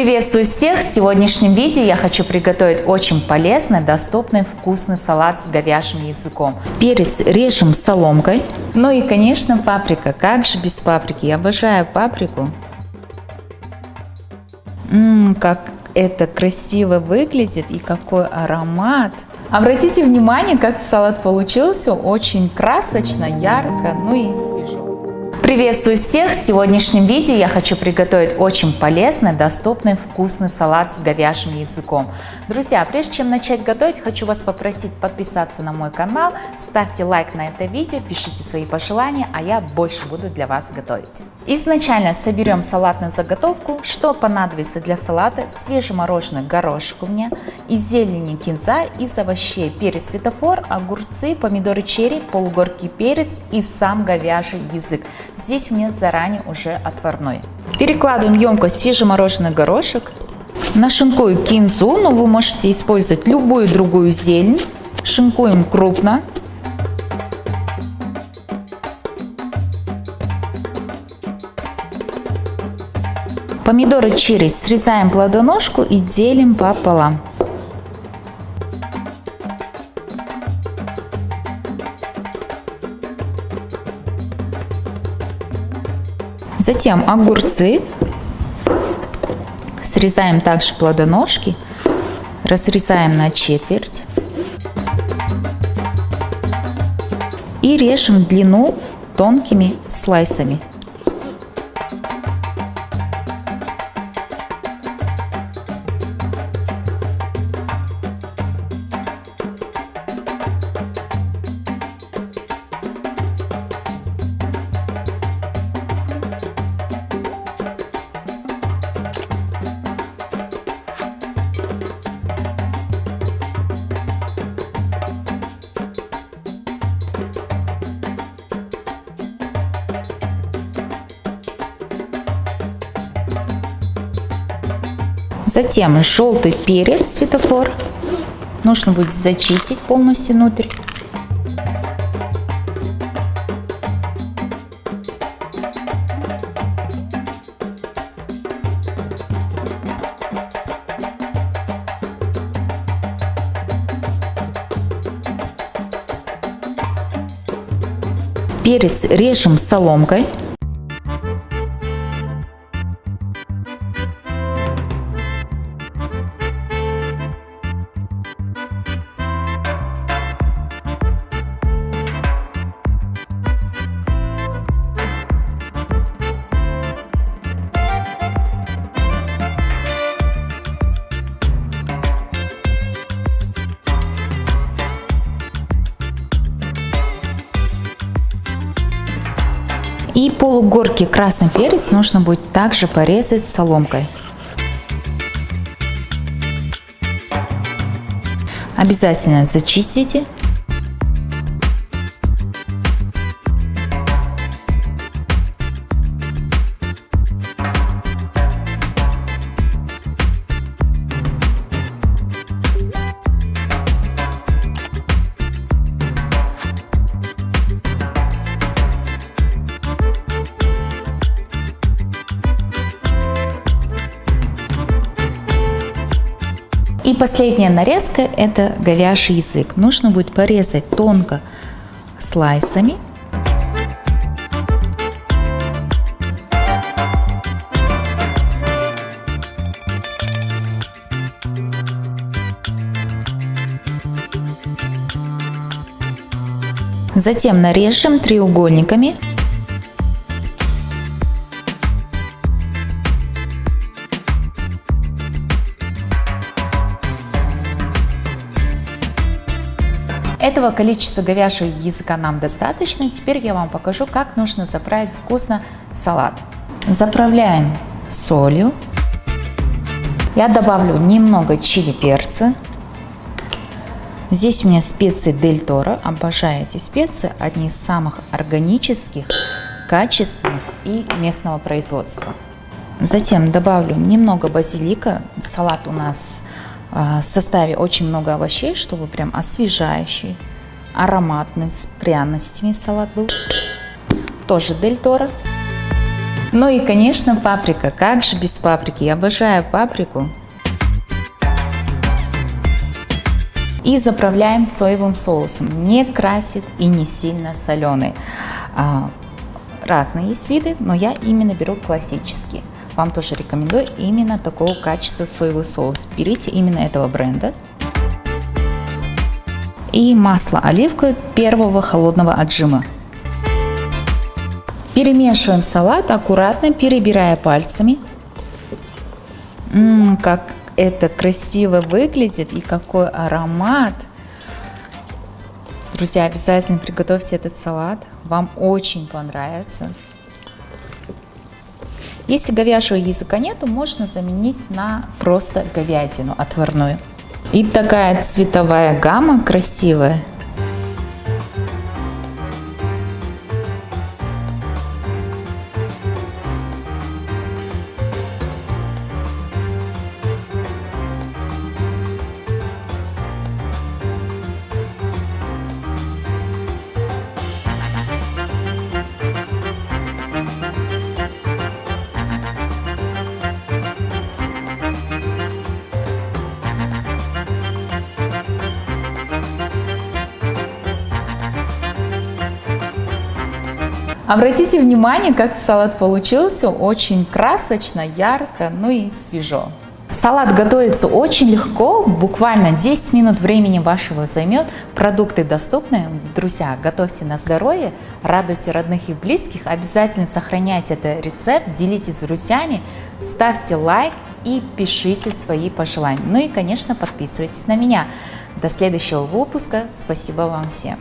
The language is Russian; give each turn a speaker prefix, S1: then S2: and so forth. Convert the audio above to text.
S1: Приветствую всех! В сегодняшнем видео я хочу приготовить очень полезный, доступный, вкусный салат с говяжьим языком. Перец режем соломкой. Ну и, конечно, паприка. Как же без паприки? Я обожаю паприку. Как это красиво выглядит и какой аромат! Обратите внимание, как салат получился. Очень красочно, ярко, ну и свежо. Приветствую всех! В сегодняшнем видео я хочу приготовить очень полезный, доступный, вкусный салат с говяжьим языком. Друзья, прежде чем начать готовить, хочу вас попросить подписаться на мой канал, ставьте лайк на это видео, пишите свои пожелания, а я больше буду для вас готовить. Изначально соберем салатную заготовку. Что понадобится для салата? Свежемороженый горошек у меня, из зелени кинза, из овощей перец светофор, огурцы, помидоры черри, полугоркий перец и сам говяжий язык. Здесь у меня заранее уже отварной. Перекладываем в емкость свежемороженый горошек, нашинкую кинзу, но вы можете использовать любую другую зелень. Шинкуем крупно. Помидоры черри срезаем плодоножку и делим пополам. Затем огурцы. Срезаем также плодоножки, разрезаем на четверть и режем в длину тонкими слайсами. Затем желтый перец светофор нужно будет зачистить полностью внутрь. Перец режем соломкой. И полугоркий красный перец нужно будет также порезать соломкой. Обязательно зачистите. И последняя нарезка – это говяжий язык. Нужно будет порезать тонко слайсами. Затем нарежем треугольниками. Этого количества говяжьего языка нам достаточно. Теперь я вам покажу, как нужно заправить вкусно салат. Заправляем солью. Я добавлю немного чили перца. Здесь у меня специи Дель Торо. Обожаю эти специи. Одни из самых органических, качественных и местного производства. Затем добавлю немного базилика. Салат у нас в составе очень много овощей, чтобы прям освежающий, ароматный, с пряностями салат был. Тоже Дель Торо. Ну и, конечно, паприка. Как же без паприки? Я обожаю паприку. И заправляем соевым соусом. Не красит и не сильно соленый. Разные есть виды, но я именно беру классический. Вам тоже рекомендую именно такого качества соевый соус. Берите именно этого бренда. И масло оливковое первого холодного отжима. Перемешиваем салат, аккуратно перебирая пальцами. Как это красиво выглядит и какой аромат. Друзья, обязательно приготовьте этот салат. Вам очень понравится. Если говяжьего языка нету, можно заменить на просто говядину отварную. И такая цветовая гамма красивая. Обратите внимание, как салат получился, очень красочно, ярко, ну и свежо. Салат готовится очень легко, буквально 10 минут времени вашего займет. Продукты доступны. Друзья, готовьте на здоровье, радуйте родных и близких. Обязательно сохраняйте этот рецепт, делитесь с друзьями, ставьте лайк и пишите свои пожелания. Ну и, конечно, подписывайтесь на меня. До следующего выпуска. Спасибо вам всем.